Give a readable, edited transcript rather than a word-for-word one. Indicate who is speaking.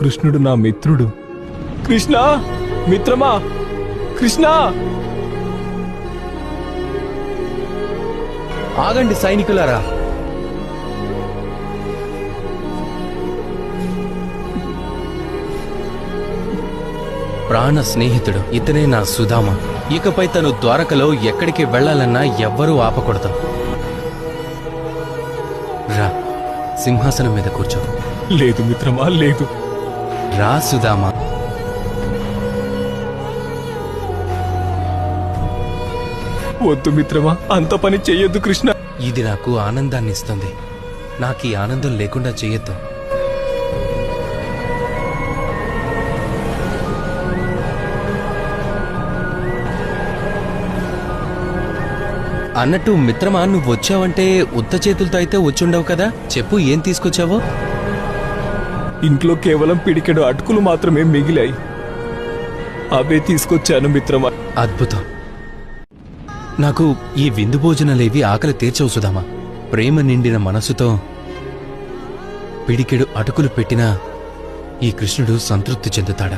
Speaker 1: కృష్ణుడు నా మిత్రుడు. కృష్ణ, మిత్రమా, కృష్ణ!
Speaker 2: ఆగండి సైనికులారా. ప్రాణ స్నేహితుడు ఇతనే నా సుధామ. ఇకపై తను ద్వారకలో ఎక్కడికి వెళ్లాలన్నా ఎవ్వరూ ఆపకూడదు. రా, సింహాసనం మీద కూర్చో.
Speaker 1: లేదు మిత్రమా, లేదు.
Speaker 2: రా సుధామ.
Speaker 1: వద్దు మిత్రమా, అంత పని చెయ్యొద్దు కృష్ణ.
Speaker 2: ఇది నాకు ఆనందాన్ని ఇస్తుంది. నాకు ఈ ఆనందం లేకుండా చెయ్యొద్దు. అన్నట్టు మిత్రమా, నువ్వు వచ్చావంటే ఉత్త చేతులతో అయితే వచ్చుండవు కదా. చెప్పు, ఏం తీసుకొచ్చావో.
Speaker 1: ఇంట్లో కేవలం పిడికెడు అటుకులు మాత్రమే మిగిలాయి. అవే తీసుకొచ్చాను మిత్రమా.
Speaker 2: అద్భుతం. నాకు ఈ విందు భోజనాలేవి ఆకలి తీర్చవు సుధామా. ప్రేమ నిండిన మనసుతో పిడికెడు అటుకులు పెట్టినా ఈ కృష్ణుడు సంతృప్తి చెందుతాడా?